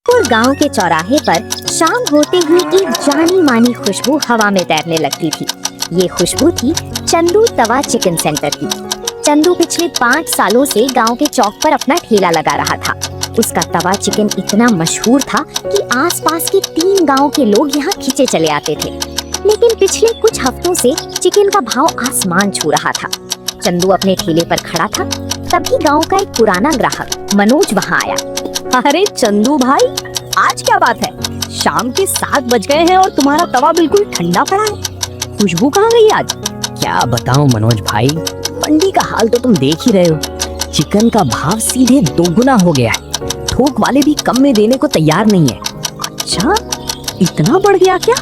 और गांव के चौराहे पर शाम होते ही एक जानी मानी खुशबू हवा में तैरने लगती थी। ये खुशबू थी चंदू तवा चिकन सेंटर की। चंदू पिछले 5 सालों से गांव के चौक पर अपना ठेला लगा रहा था। उसका तवा चिकन इतना मशहूर था कि आसपास के 3 गांव के लोग यहाँ खींचे चले आते थे। लेकिन पिछले कुछ हफ्तों से चिकन का भाव आसमान छू रहा था। चंदू अपने ठेले पर खड़ा था, तभी गांव का एक पुराना ग्राहक मनोज वहाँ आया। अरे चंदू भाई, आज क्या बात है? शाम के 7 बज गए हैं और तुम्हारा तवा बिल्कुल ठंडा पड़ा है। खुशबू कहाँ गई आज? क्या बताऊं मनोज भाई, मंडी का हाल तो तुम देख ही रहे हो। चिकन का भाव सीधे 2 गुना हो गया है। थोक वाले भी कम में देने को तैयार नहीं है। अच्छा, इतना बढ़ गया क्या?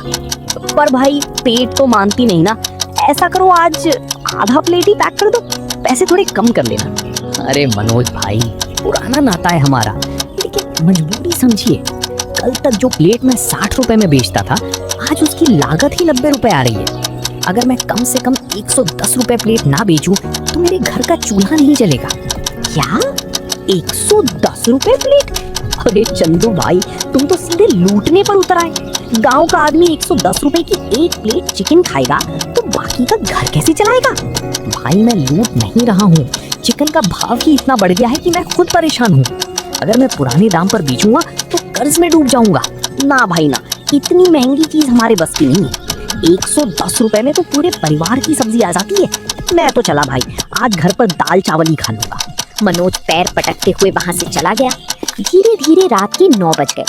पर भाई पेट तो मानती नहीं ना। ऐसा करो, आज आधा प्लेट ही पैक कर दो, पैसे थोड़े कम कर लेना। अरे मनोज भाई, पुराना नाता है हमारा, लेकिन मजबूरी समझिए। कल तक जो प्लेट में 60 रुपए में बेचता था, आज उसकी लागत ही 90 रुपए आ रही है। अगर मैं कम से कम 110 रुपए प्लेट ना बेचूं तो मेरे घर का चूल्हा नहीं जलेगा। क्या 110 रुपए प्लेट? अरे चंदू भाई, तुम तो सीधे लूटने पर उतर आए। गांव का आदमी 110 रुपए की एक प्लेट चिकन खाएगा तो बाकी का घर कैसे चलाएगा? भाई मैं लूट नहीं रहा हूँ, चिकन का भाव ही इतना बढ़ गया है कि मैं खुद परेशान हूँ। अगर मैं पुराने दाम पर बेचूंगा तो कर्ज में डूब जाऊंगा। ना भाई ना, इतनी महंगी चीज हमारे बस की नहीं है। 110 रुपए में तो पूरे परिवार की सब्जी आ जाती है। मैं तो चला भाई, आज घर पर दाल चावल ही खा लूंगा। मनोज पैर पटकते हुए वहाँ से चला गया। धीरे धीरे रात के 9 बज गए।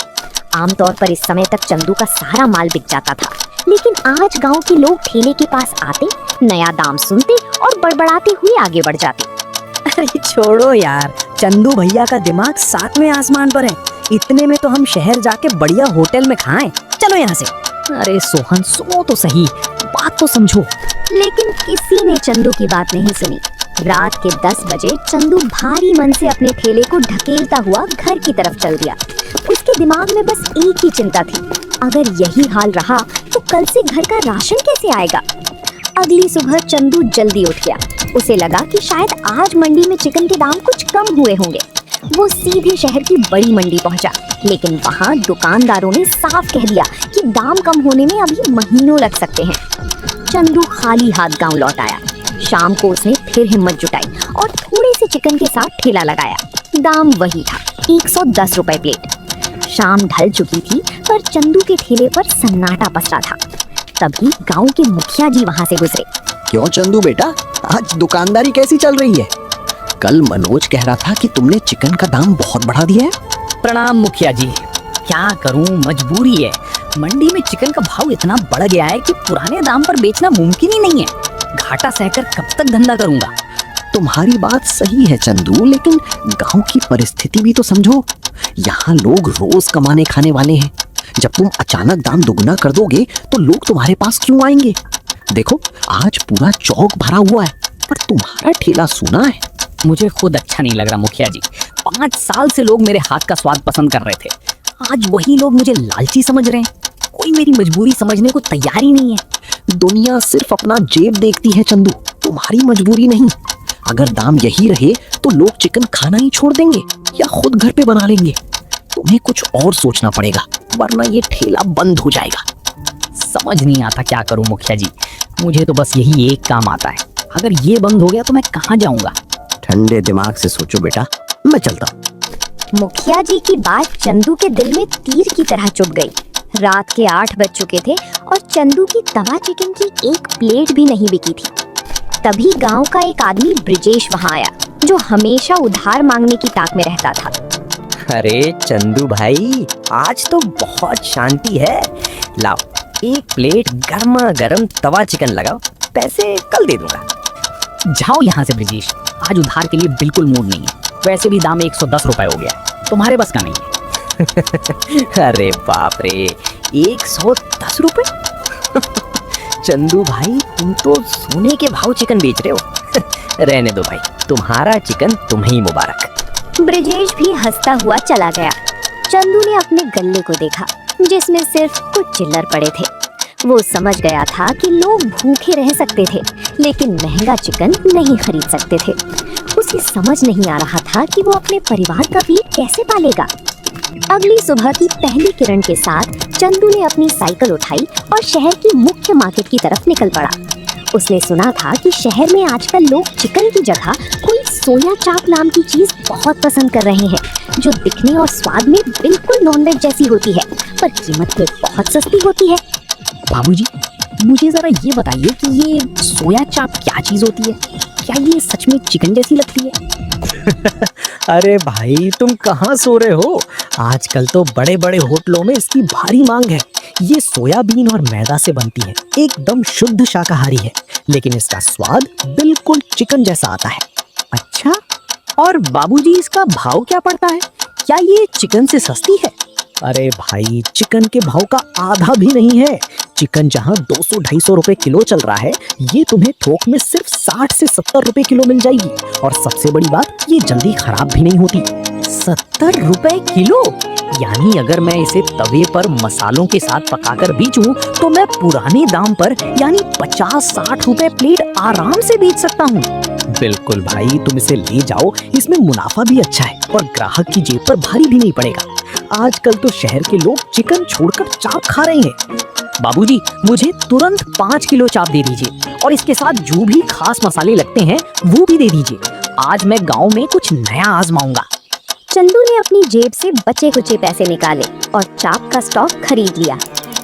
आमतौर पर इस समय तक चंदू का सारा माल बिक जाता था, लेकिन आज गांव के लोग ठेले के पास आते, नया दाम सुनते और बड़बड़ाते हुए आगे बढ़ जाते। अरे छोड़ो यार, चंदू भैया का दिमाग 7वें आसमान पर है। इतने में तो हम शहर जाके बढ़िया होटल में खाएं। चलो यहाँ से। अरे सोहन, सुनो तो सही, बात तो समझो। लेकिन किसी ने चंदू की बात नहीं सुनी। रात के 10 बजे चंदू भारी मन से अपने ठेले को ढकेलता हुआ घर की तरफ चल दिया। उसके दिमाग में बस एक ही चिंता थी, अगर यही हाल रहा तो कल से घर का राशन कैसे आएगा। अगली सुबह चंदू जल्दी उठ गया। उसे लगा कि शायद आज मंडी में चिकन के दाम कुछ कम हुए होंगे। वो सीधे शहर की बड़ी मंडी पहुंचा, लेकिन वहाँ दुकानदारों ने साफ कह दिया कि दाम कम होने में अभी महीनों लग सकते हैं। चंदू खाली हाथ गांव लौट आया। शाम को उसने फिर हिम्मत जुटाई और थोड़े से चिकन के साथ ठेला लगाया। दाम वही था, 110 रुपए प्लेट। शाम ढल चुकी थी, पर चंदू के ठेले पर सन्नाटा पसरा था। तभी गांव के मुखिया जी वहां से गुजरे। क्यों चंदू बेटा, आज दुकानदारी कैसी चल रही है? कल मनोज कह रहा था कि तुमने चिकन का दाम बहुत बढ़ा दिया है। प्रणाम मुखिया जी। क्या करूं, मजबूरी है। मंडी में चिकन का भाव इतना बढ़ गया है कि पुराने दाम पर बेचना मुमकिन ही नहीं है। घाटा सहकर कब तक धंधा करूंगा। तुम्हारी बात सही है चंदू, लेकिन गांव की परिस्थिति भी तो समझो। यहाँ लोग रोज कमाने खाने वाले हैं। जब तुम अचानक दाम दुगना कर दोगे तो लोग तुम्हारे पास क्यों आएंगे? देखो, आज पूरा चौक भरा हुआ है, पर तुम्हारा ठेला सूना है। मुझे खुद अच्छा नहीं लग रहा मुखिया जी। 5 साल से लोग मेरे हाथ का स्वाद पसंद कर रहे थे। आज वही लोग मुझे लालची समझ रहे हैं। कोई मेरी मजबूरी समझने को तैयार ही नहीं है। दुनिया सिर्फ अपना जेब देखती है चंदू, तुम्हारी मजबूरी नहीं। अगर दाम यही रहे तो लोग चिकन खाना ही छोड़ देंगे या खुद घर पे बना लेंगे। तुम्हें कुछ और सोचना पड़ेगा, वरना ये ठेला बंद हो जाएगा। समझ नहीं आता क्या करूं मुखिया जी। मुझे तो बस यही एक काम आता है। अगर ये बंद हो गया तो मैं कहाँ जाऊंगा? ठंडे दिमाग से सोचो बेटा, मैं चलता हूँ। मुखिया जी की बात चंदू के दिल में तीर की तरह चुभ गई। रात के 8 बज चुके थे और चंदू की तवा चिकन की एक प्लेट भी नहीं बिकी थी। तभी गांव का एक आदमी ब्रिजेश वहां आया, जो हमेशा उधार मांगने की ताक में रहता था। अरे चंदू भाई, आज तो बहुत शांति है। लाओ, एक प्लेट गर्मा गर्म तवा चिकन लगाओ, पैसे कल दे दूंगा। जाओ यहाँ से ब्रिजेश, आज उधार के लिए बिल्कुल मूड नहीं है। वैसे भी दाम 110 रुपए हो गया है, तुम्हारे बस का नहीं है। अरे बाप रे, 110 रुपए? चंदू भाई, तुम तो सोने के भाव चिकन बेच रहे हो। रहने दो भाई, तुम्हारा चिकन तुम्हें ही मुबारक। ब्रिजेश भी हंसता हुआ चला गया। चंदू ने अपने गल्ले को देखा, जिसमें सिर्फ कुछ चिल्लर पड़े थे। वो समझ गया था कि लोग भूखे रह सकते थे, लेकिन महंगा चिकन नहीं खरीद सकते थे। उसे समझ नहीं आ रहा था कि वो अपने परिवार का पेट कैसे पालेगा। अगली सुबह की पहली किरण के साथ चंदू ने अपनी साइकिल उठाई और शहर की मुख्य मार्केट की तरफ निकल पड़ा। उसने सुना था कि शहर में आजकल लोग चिकन की जगह कोई सोया चाप नाम की चीज बहुत पसंद कर रहे हैं, जो दिखने और स्वाद में बिल्कुल नॉनवेज जैसी होती है, पर कीमत में बहुत सस्ती होती है। बाबूजी, मुझे जरा ये बताइए कि ये सोया चाप क्या चीज होती है? क्या ये सच में चिकन जैसी लगती है? अरे भाई, तुम कहाँ सो रहे हो? आजकल तो बड़े बड़े होटलों में इसकी भारी मांग है। ये सोयाबीन और मैदा से बनती है, एकदम शुद्ध शाकाहारी है, लेकिन इसका स्वाद बिल्कुल चिकन जैसा आता है। अच्छा, और बाबूजी इसका भाव क्या पड़ता है? क्या ये चिकन से सस्ती है? अरे भाई, चिकन के भाव का आधा भी नहीं है। चिकन जहाँ 200-250 रुपए किलो चल रहा है, ये तुम्हें थोक में सिर्फ 60 से 70 रुपए किलो मिल जाएगी। और सबसे बड़ी बात, ये जल्दी खराब भी नहीं होती। 70 रुपए किलो? यानी अगर मैं इसे तवे पर मसालों के साथ पकाकर बेचूं, तो मैं पुराने दाम पर यानी 50-60 रुपए प्लेट आराम से बेच सकता हूँ। बिल्कुल भाई, तुम इसे ले जाओ, इसमें मुनाफा भी अच्छा है और ग्राहक की जेब पर भारी भी नहीं पड़ेगा। आजकल तो शहर के लोग चिकन छोड़कर चाप खा रहे हैं। बाबूजी, मुझे तुरंत 5 किलो चाप दे दीजिए और इसके साथ जो भी खास मसाले लगते हैं वो भी दे दीजिए। आज मैं गांव में कुछ नया आजमाऊंगा। चंदू ने अपनी जेब से बचे कुचे पैसे निकाले और चाप का स्टॉक खरीद लिया।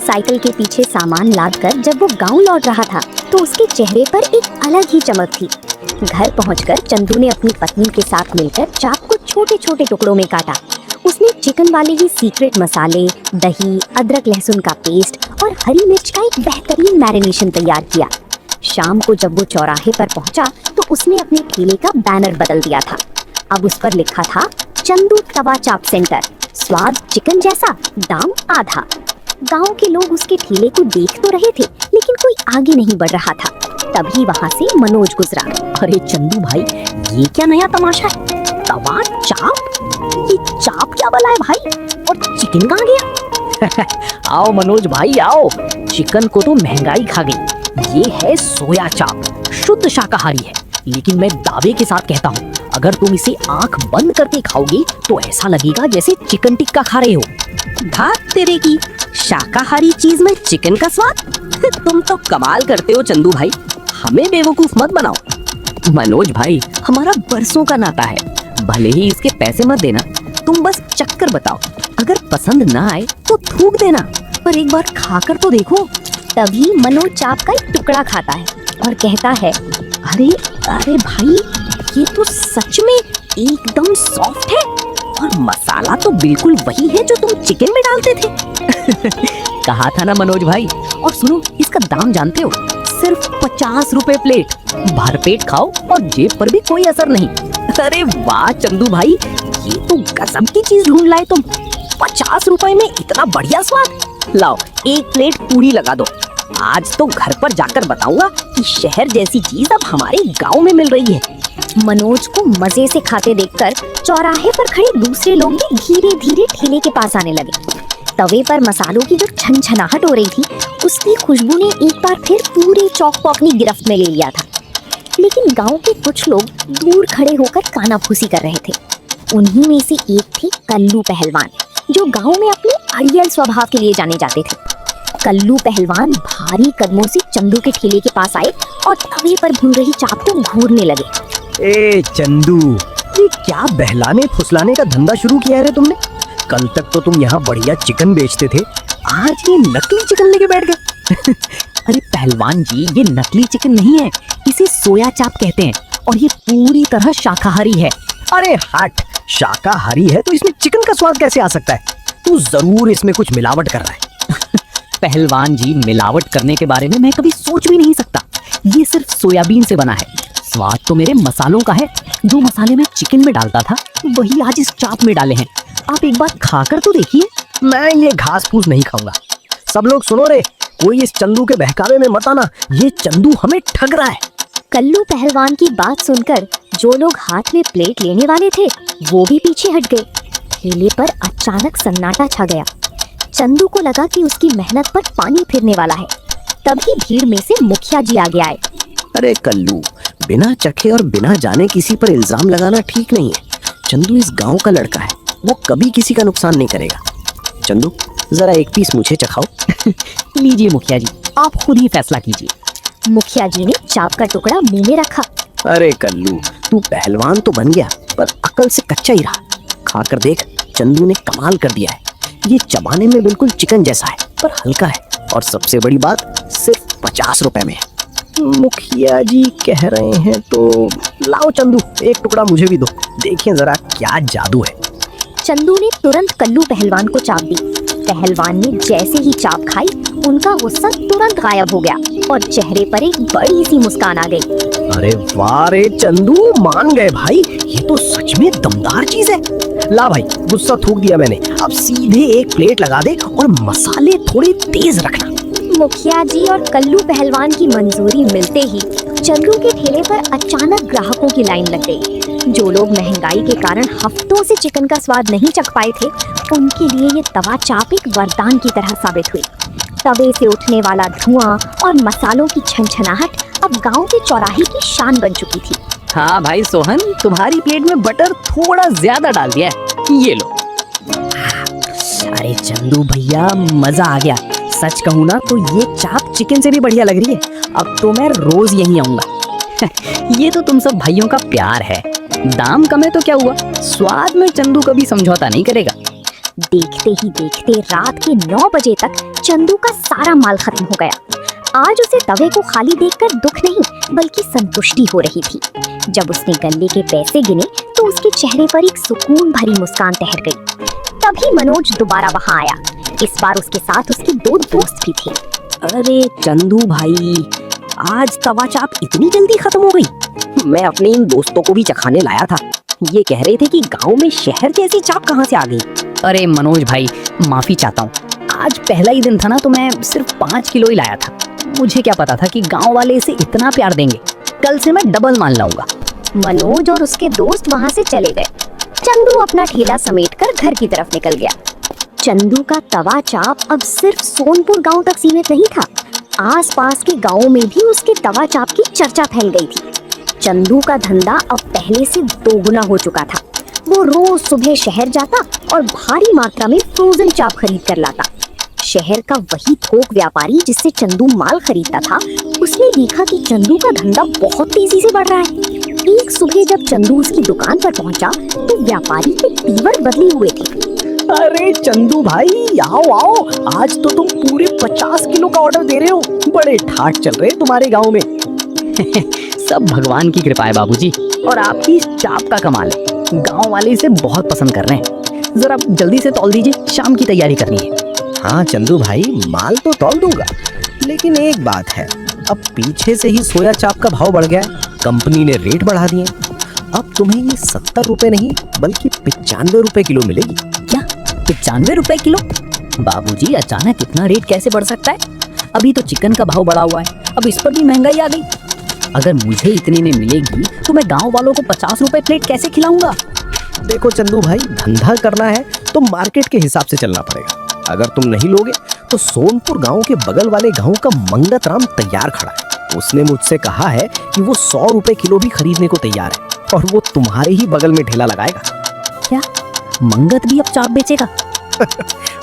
साइकिल के पीछे सामान लादकर जब वो गांव लौट रहा था, तो उसके चेहरे पर एक अलग ही चमक थी। घर पहुंचकर चंदू ने अपनी पत्नी के साथ मिलकर चाप को छोटे छोटे टुकड़ों में काटा। उसने चिकन वाले ही सीक्रेट मसाले, दही, अदरक लहसुन का पेस्ट और हरी मिर्च का एक बेहतरीन मैरिनेशन तैयार किया। शाम को जब वो चौराहे पर पहुंचा, तो उसने अपने ठेले का बैनर बदल दिया था। अब उस पर लिखा था, चंदू तवा चाप सेंटर, स्वाद चिकन जैसा, दाम आधा। गांव के लोग उसके ठेले को देख तो रहे थे, लेकिन कोई आगे नहीं बढ़ रहा था। तभी वहां से मनोज गुजरा। अरे चंदू भाई, ये क्या नया तमाशा है? तवा चाप? ये चाप क्या बला है भाई? और चिकन कहाँ गया? आओ मनोज भाई आओ, चिकन को तो महंगाई खा गई। ये है सोया चाप, शुद्ध शाकाहारी है, लेकिन मैं दावे के साथ कहता हूँ, अगर तुम इसे आंख बंद करके खाओगे तो ऐसा लगेगा जैसे चिकन टिक्का खा रहे हो। धात तेरे की, शाकाहारी चीज में चिकन का स्वाद? तुम तो कमाल करते हो चंदू भाई, हमें बेवकूफ मत बनाओ। मनोज भाई, हमारा बरसों का नाता है, भले ही इसके पैसे मत देना, तुम बस चक्कर बताओ, अगर पसंद ना आए तो थूक देना, पर एक बार खाकर तो देखो। तभी मनोज चाप का एक टुकड़ा खाता है और कहता है, अरे अरे भाई, ये तो सच में एकदम सॉफ्ट है और मसाला तो बिल्कुल वही है जो तुम चिकन में डालते थे। कहा था ना मनोज भाई। और सुनो, इसका दाम जानते हो? सिर्फ 50 रुपए प्लेट। भरपेट खाओ और जेब पर भी कोई असर नहीं। अरे वाह चंदू भाई, ये तो गजब की चीज ढूंढ लाए तुम। 50 रुपए में इतना बढ़िया स्वाद। लाओ, एक प्लेट पूरी लगा दो। आज तो घर पर जाकर बताऊंगा कि शहर जैसी चीज अब हमारे गांव में मिल रही है। मनोज को मजे से खाते देखकर चौराहे पर खड़े दूसरे लोग भी धीरे धीरे ठेले के पास आने लगे। तवे पर मसालों की जो छनछनाहट हो रही थी, उसकी खुशबू ने एक बार फिर पूरे चौक को अपनी गिरफ्त में ले लिया था। लेकिन गांव के कुछ लोग दूर खड़े होकर कानाफूसी कर रहे थे। उन्हीं में से एक थे कल्लू पहलवान, जो गांव में अपने अड़ियल स्वभाव के लिए जाने जाते थे। कल्लू पहलवान भारी कदमों से चंदू के ठेले के पास आए और तवे पर भून रही चाप को घूरने लगे। ए चंदू, ये क्या बहलाने फुसलाने का धंधा शुरू किया है रे तुमने? कल तक तो तुम यहाँ बढ़िया चिकन बेचते थे, आज ये नकली चिकन लेके बैठ गए। अरे पहलवान जी, ये नकली चिकन नहीं है, इसे सोया चाप कहते हैं और ये पूरी तरह शाकाहारी है। अरे हट, शाकाहारी है तो इसमें चिकन का स्वाद कैसे आ सकता है? तू जरूर इसमें कुछ मिलावट कर रहा है। पहलवान जी, मिलावट करने के बारे में मैं कभी सोच भी नहीं सकता। ये सिर्फ सोयाबीन से बना है। स्वाद तो मेरे मसालों का है। जो मसाले मैं चिकन में डालता था, वही आज इस चाप में डाले हैं। आप एक बार खाकर तो देखिए। मैं ये घास फूस नहीं खाऊंगा। सब लोग सुनो रे, कोई इस चंदू के बहकावे में मत आना, ये चंदू हमें ठग रहा है। कल्लू पहलवान की बात सुनकर जो लोग हाथ में प्लेट लेने वाले थे, वो भी पीछे हट गए। ठेले पर अचानक सन्नाटा छा गया। चंदू को लगा कि उसकी मेहनत पर पानी फिरने वाला है। तभी भीड़ में से मुखिया जी आगे आए। अरे कल्लू, बिना चखे और बिना जाने किसी पर इल्जाम लगाना ठीक नहीं है। चंदू इस गांव का लड़का है, वो कभी किसी का नुकसान नहीं करेगा। चंदू, जरा एक पीस मुझे चखाओ। लीजिए मुखिया जी, आप खुद ही फैसला कीजिए। मुखिया जी ने चाप का टुकड़ा मुंह में रखा। अरे कल्लू, तू पहलवान तो बन गया पर अकल से कच्चा ही रहा। खाकर देख, चंदू ने कमाल कर दिया है। ये चबाने में बिल्कुल चिकन जैसा है पर हल्का है, और सबसे बड़ी बात सिर्फ 50 रुपए में है। मुखिया जी कह रहे हैं तो लाओ चंदू, एक टुकड़ा मुझे भी दो, देखें जरा क्या जादू है। चंदू ने तुरंत कल्लू पहलवान को चाप दी। पहलवान ने जैसे ही चाप खाई, उनका गुस्सा तुरंत गायब हो गया और चेहरे पर एक बड़ी सी मुस्कान आ गई। अरे वाह रे चंदू, मान गए भाई, ये तो सच में दमदार चीज है। ला भाई, गुस्सा थूक दिया मैंने, अब सीधे एक प्लेट लगा दे और मसाले थोड़े तेज रखना। मुखिया जी और कल्लू पहलवान की मंजूरी मिलते ही चंदू के ठेले पर अचानक ग्राहकों की लाइन लग गई। जो लोग महंगाई के कारण हफ्तों से चिकन का स्वाद नहीं चख पाए थे, उनके लिए ये तवा चाप एक वरदान की तरह साबित हुई। तवे से उठने वाला धुआं और मसालों की छनछनाहट अब गांव के चौराहे की शान बन चुकी थी। हाँ भाई सोहन, तुम्हारी प्लेट में बटर थोड़ा ज्यादा डाल दिया है, ये लो। अरे चंदू भैया, मजा आ गया। सच कहूँ ना तो ये चाप चिकन से भी बढ़िया लग रही है। अब तो मैं रोज यहीं आऊंगा। ये तो तुम सब भाइयों का प्यार है। दाम कम है तो क्या हुआ, स्वाद में चंदू कभी समझौता नहीं करेगा। देखते ही देखते रात के 9 बजे तक चंदू का सारा माल खत्म हो गया। आज उसे तवे को खाली देखकर दुख नहीं बल्कि संतुष्टि हो रही थी। जब उसने गल्ले के पैसे गिने तो उसके चेहरे पर एक सुकून भरी मुस्कान तहर गई। तभी मनोज दोबारा वहां आया। इस बार उसके साथ उसके 2 दोस्त भी थे। अरे चंदू भाई, आज तवा चाप इतनी जल्दी खत्म हो गई? मैं अपने इन दोस्तों को भी चखाने लाया था। ये कह रहे थे कि गांव में शहर जैसी चाप कहाँ से आ गई। अरे मनोज भाई, माफी चाहता हूँ, आज पहला ही दिन था ना तो मैं सिर्फ 5 किलो ही लाया था। मुझे क्या पता था कि गांव वाले इसे इतना प्यार देंगे। कल से मैं डबल मान लाऊंगा। मनोज और उसके दोस्त वहां से चले गए। चंदू अपना ठेला समेटकर घर की तरफ निकल गया। चंदू का तवा चाप अब सिर्फ सोनपुर गांव तक सीमित नहीं था। आसपास के गांवों में भी उसके तवा चाप की चर्चा फैल गई थी। चंदू का धंधा अब पहले से दोगुना हो चुका था। वो रोज सुबह शहर जाता और भारी मात्रा में फ्रोजन चाप खरीद कर लाता। शहर का वही थोक व्यापारी जिससे चंदू माल खरीदता था, उसने देखा कि चंदू का धंधा बहुत तेजी से बढ़ रहा है। एक सुबह जब चंदू उसकी दुकान पर पहुंचा तो व्यापारी के तीवर बदले हुए थे। अरे चंदू भाई, आओ आओ, आज तो तुम पूरे 50 किलो का ऑर्डर दे रहे हो। बड़े ठाट चल रहे तुम्हारे गांव में। सब भगवान की कृपा है बाबूजी, और आपकी इस चाप का कमाल है। गांव वाले इसे बहुत पसंद कर रहे हैं। जरा जल्दी से तौल दीजिए, शाम की तैयारी करनी है। हाँ चंदू भाई, माल तो तौल दूंगा, लेकिन एक बात है, अब पीछे से ही सोया चाप का भाव बढ़ गया है। कंपनी ने रेट बढ़ा दिए। अब तुम्हें ये 70 रुपए नहीं बल्कि 95 रुपए किलो मिलेगी। क्या 95 रुपए किलो? बाबूजी, अचानक इतना रेट कैसे बढ़ सकता है? अभी तो चिकन का भाव बढ़ा हुआ है, अब इस पर भी महंगाई आ गई। अगर मुझे इतने में मिलेगी तो मैं गांव वालों को 50 रुपए प्लेट कैसे खिलाऊंगा? देखो चंदू भाई, धंधा करना है तो मार्केट के हिसाब से चलना पड़ेगा। अगर तुम नहीं लोगे तो सोनपुर गांव के बगल वाले गांव का मंगत राम तैयार खड़ा है। उसने मुझसे कहा है कि वो 100 रुपए किलो भी खरीदने को तैयार है, और वो तुम्हारे ही बगल में ठेला लगाएगा। क्या मंगत भी अब चाप बेचेगा?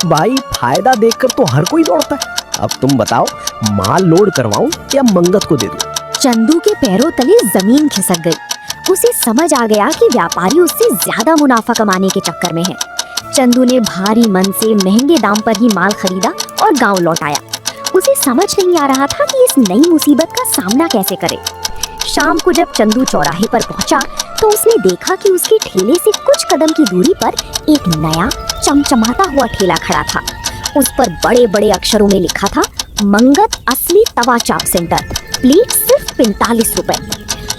भाई, फायदा देखकर तो हर कोई दौड़ता है। अब तुम बताओ, माल लोड करवाऊं या मंगत को दे दूं? चंदू के पैरों तले जमीन खिसक गई। उसे समझ आ गया कि व्यापारी उससे ज्यादा मुनाफा कमाने के चक्कर में है। चंदू ने भारी मन से महंगे दाम पर ही माल खरीदा और गांव लौट आया। उसे समझ नहीं आ रहा था कि इस नई मुसीबत का सामना कैसे करे। शाम को जब चंदू चौराहे पर पहुंचा तो उसने देखा कि उसके ठेले से कुछ कदम की दूरी पर एक नया चमचमाता हुआ ठेला खड़ा था। उस पर बड़े बड़े अक्षरों में लिखा था, मंगत असली तवा चाप सेंटर, प्लेट सिर्फ 45 रुपए।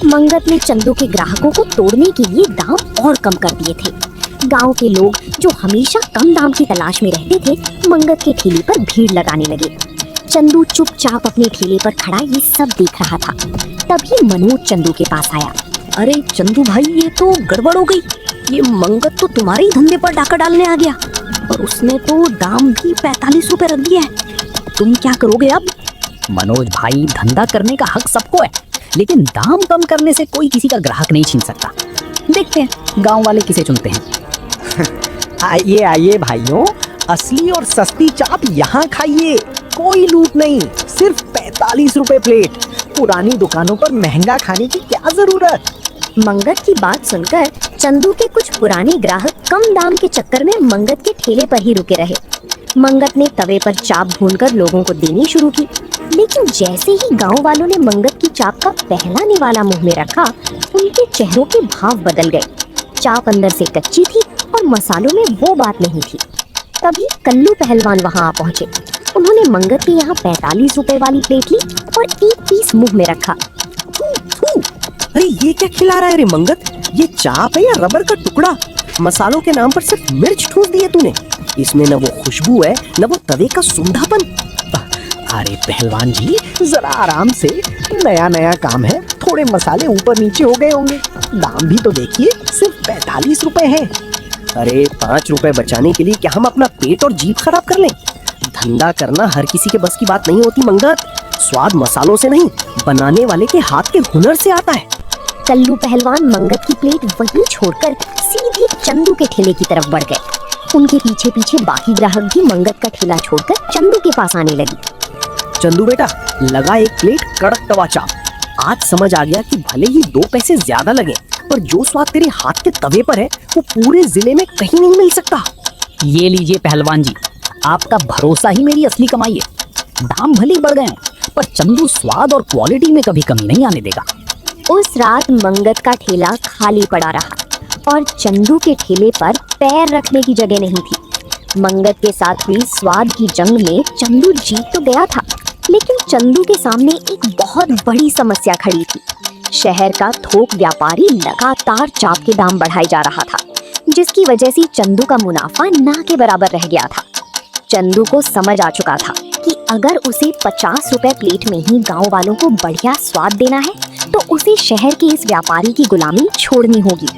मंगत ने चंदू के ग्राहकों को तोड़ने के लिए दाम और कम कर दिए थे। गांव के लोग जो हमेशा कम दाम की तलाश में रहते थे, मंगत के ठेले पर भीड़ लगाने लगे। चंदू चुपचाप अपने ठेले पर खड़ा ये सब देख रहा था। तभी मनोज चंदू के पास आया। अरे चंदू भाई, ये तो गड़बड़ हो गई। ये मंगत तो तुम्हारे ही धंधे पर डाका डालने आ गया, और उसने तो दाम भी 45 रुपए रख दिया है। तुम क्या करोगे अब? मनोज भाई, धंधा करने का हक सबको है, लेकिन दाम कम करने से कोई किसी का ग्राहक नहीं छीन सकता। देखते हैं गांव वाले किसे चुनते हैं। आइए आइए भाइयों, असली और सस्ती चाप यहाँ खाइए, कोई लूट नहीं, सिर्फ 45 रुपए प्लेट। पुरानी दुकानों पर महंगा खाने की क्या जरूरत। मंगत की बात सुनकर चंदू के कुछ पुराने ग्राहक कम दाम के चक्कर में मंगत के ठेले पर ही रुके रहे। मंगत ने तवे पर चाप भूनकर लोगों को देनी शुरू की, लेकिन जैसे ही गांव वालों ने मंगत की चाप का पहला निवाला मुंह में रखा, उनके चेहरों के भाव बदल गए। चाप अंदर से कच्ची थी और मसालों में वो बात नहीं थी। तभी कल्लू पहलवान वहां आ पहुंचे। उन्होंने मंगत के यहाँ 45 रुपए वाली प्लेट ली और एक पीस मुंह में रखा। अरे ये क्या खिला रहा है रे मंगत, ये चाप है या रबर का टुकड़ा? मसालों के नाम पर सिर्फ मिर्च ठूस दी है तूने। इसमें न वो खुशबू है न वो तवे का सुंधापन। अरे पहलवान जी जरा आराम से, नया नया काम है, थोड़े मसाले ऊपर नीचे हो गए होंगे। दाम भी तो देखिए, सिर्फ 45 रुपए है। अरे 5 रुपए बचाने के लिए क्या हम अपना पेट और जीभ खराब कर लें? धंधा करना हर किसी के बस की बात नहीं होती मंगत। स्वाद मसालों से नहीं, बनाने वाले के हाथ के हुनर से आता है। कल्लू पहलवान मंगत की प्लेट वहीं छोड़कर सीधे चंदू के ठेले की तरफ बढ़ गए। उनके पीछे पीछे बाकी ग्राहक भी मंगत का ठेला छोड़कर चंदू के पास आने लगी। चंदू बेटा, लगा एक प्लेट कड़क तवा चाप। आज समझ आ गया कि भले ही 2 पैसे ज्यादा लगे, पर जो स्वाद तेरे हाथ के तवे पर है वो पूरे जिले में कहीं नहीं मिल सकता। ये लीजिए पहलवान जी, आपका भरोसा ही मेरी असली कमाई है। दाम भले ही बढ़ गए हों, पर चंदू स्वाद और क्वालिटी में कभी कमी नहीं आने देगा। उस रात मंगत का ठेला खाली पड़ा रहा और चंदू के ठेले पर पैर रखने की जगह नहीं थी। मंगत के साथ हुई स्वाद की जंग में चंदू जीत तो गया था, लेकिन चंदू के सामने एक बहुत बड़ी समस्या खड़ी थी। शहर का थोक व्यापारी लगातार चाप के दाम बढ़ाए जा रहा था, जिसकी वजह से चंदू का मुनाफा ना के बराबर रह गया था। चंदू को समझ आ चुका था कि अगर उसे 50 रुपए प्लेट में ही गांव वालों को बढ़िया स्वाद देना है, तो उसे शहर के इस व्यापारी की गुलामी छोड़नी होगी।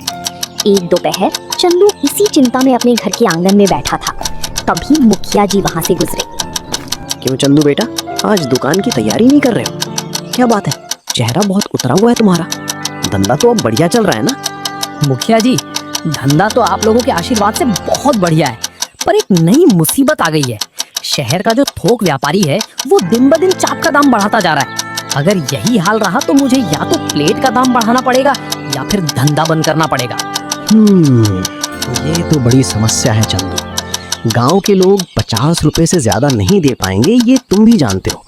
एक दोपहर चंदू इसी चिंता में अपने घर के आंगन में बैठा था। तभी मुखिया जी वहां से गुजरे। क्यों चंदू बेटा, आज दुकान की तैयारी नहीं कर रहे हो? क्या बात है, चेहरा बहुत उतरा हुआ है तुम्हारा। धंधा तो अब बढ़िया चल रहा है ना? मुखिया जी, धंधा तो आप लोगों के आशीर्वाद से बहुत बढ़िया है, पर एक नई मुसीबत आ गई है। शहर का जो थोक व्यापारी है वो दिन ब दिन चाप का दाम बढ़ाता जा रहा है। अगर यही हाल रहा तो मुझे या तो प्लेट का दाम बढ़ाना पड़ेगा या फिर धंधा बंद करना पड़ेगा। ये तो बड़ी समस्या है चंदू। गांव के लोग 50 रुपए से ज्यादा नहीं दे पाएंगे, ये तुम भी जानते हो।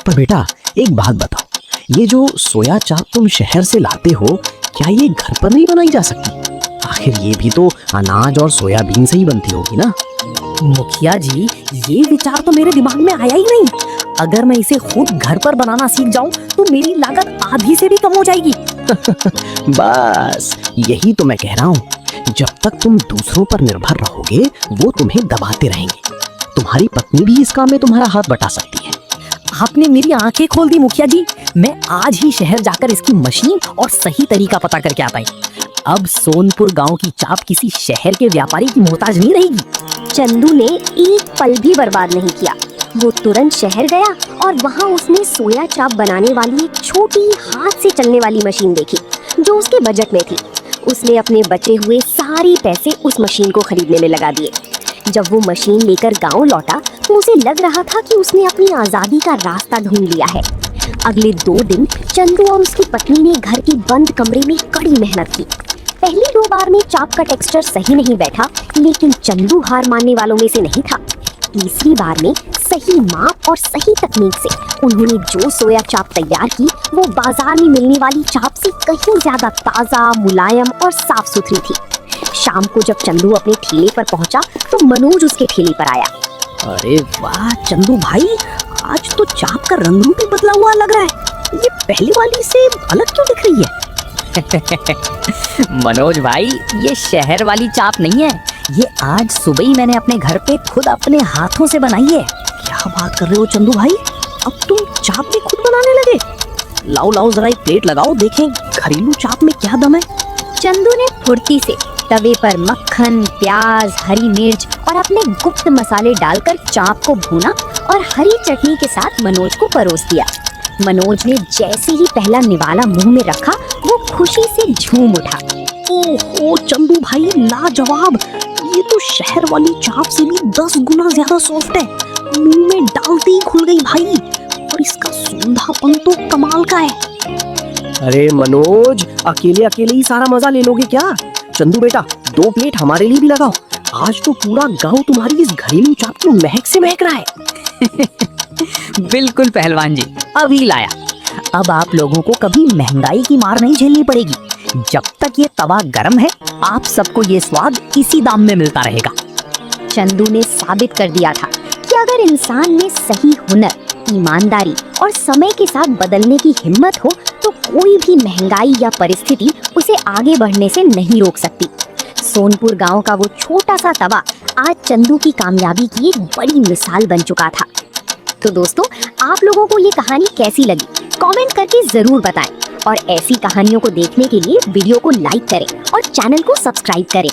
पर बेटा एक बात बताओ, ये जो सोया चाप तुम शहर से लाते हो, क्या ये घर पर नहीं बनाई जा सकती? आखिर ये भी तो अनाज और सोयाबीन से ही बनती होगी ना? मुखिया जी, ये विचार तो मेरे दिमाग में आया ही नहीं। अगर मैं इसे खुद घर पर बनाना सीख जाऊं तो मेरी लागत आधी से भी कम हो जाएगी। बस यही तो मैं कह रहा हूँ, जब तक तुम दूसरों पर निर्भर रहोगे वो तुम्हें दबाते रहेंगे। तुम्हारी पत्नी भी इस काम में तुम्हारा हाथ बटा सकती है। आपने मेरी आंखें खोल दी मुखिया जी। मैं आज ही शहर जाकर इसकी मशीन और सही तरीका पता करके आता हूँ। अब सोनपुर गांव की चाप किसी शहर के व्यापारी की मोहताज नहीं रहेगी। चंदू ने एक पल भी बर्बाद नहीं किया। वो तुरंत शहर गया और वहाँ उसने सोया चाप बनाने वाली एक छोटी हाथ से चलने वाली मशीन देखी, जो उसके बजट में थी। उसने अपने बचे हुए सारे पैसे उस मशीन को खरीदने में लगा दिए। जब वो मशीन लेकर गांव लौटा तो उसे लग रहा था कि उसने अपनी आज़ादी का रास्ता ढूंढ लिया है। अगले 2 दिन चंदू और उसकी पत्नी ने घर के बंद कमरे में कड़ी मेहनत की। पहली 2 बार में चाप का टेक्सचर सही नहीं बैठा, लेकिन चंदू हार मानने वालों में से नहीं था। तीसरी बार में सही माप और सही तकनीक से उन्होंने जो सोया चाप तैयार की, वो बाजार में मिलने वाली चाप से कहीं ज्यादा ताज़ा, मुलायम और साफ सुथरी थी। शाम को जब चंदू अपने ठेले पर पहुंचा तो मनोज उसके ठेले पर आया। अरे वाह चंदू भाई, आज तो चाप का रंग रूप ही बदला हुआ लग रहा है। ये पहली वाली से अलग क्यों दिख रही है? मनोज भाई, ये शहर वाली चाप नहीं है। ये आज सुबह ही मैंने अपने घर पे खुद अपने हाथों से बनाई है। क्या बात कर रहे हो चंदू भाई, अब तुम चाप भी खुद बनाने लगे? लाओ लाओ जरा एक प्लेट लगाओ, देखें घरेलू चाप में क्या दम है। चंदू ने फुर्ती से तवे पर मक्खन, प्याज, हरी मिर्च और अपने गुप्त मसाले डालकर चाप को भूना और हरी चटनी के साथ मनोज को परोस दिया। मनोज ने जैसे ही पहला निवाला मुंह में रखा, वो खुशी से झूम उठा। ओहो चंदू भाई, लाजवाब, ये तो शहर वाली चाप से भी 10 गुना ज्यादा सॉफ्ट है। मुंह में डालते ही खुल गई भाई। और इसका सूंधापन तो कमाल का है। अरे मनोज, अकेले अकेले ही सारा मजा ले लोगे क्या? चंदू बेटा, 2 प्लेट हमारे लिए भी लगाओ। आज तो पूरा गांव तुम्हारी इस घरेलू चाप की महक से महक रहा है। बिल्कुल पहलवान जी, अभी लाया। अब आप लोगों को कभी महंगाई की मार नहीं झेलनी पड़ेगी। जब तक ये तवा गर्म है, आप सबको ये स्वाद इसी दाम में मिलता रहेगा। चंदू ने साबित कर दिया था कि अगर इंसान में सही हुनर, ईमानदारी और समय के साथ बदलने की हिम्मत हो तो कोई भी महंगाई या परिस्थिति उसे आगे बढ़ने से नहीं रोक सकती। सोनपुर गांव का वो छोटा सा तवा आज चंदू की कामयाबी की एक बड़ी मिसाल बन चुका था। तो दोस्तों, आप लोगों को ये कहानी कैसी लगी कमेंट करके जरूर बताएं और ऐसी कहानियों को देखने के लिए वीडियो को लाइक करें और चैनल को सब्सक्राइब करें।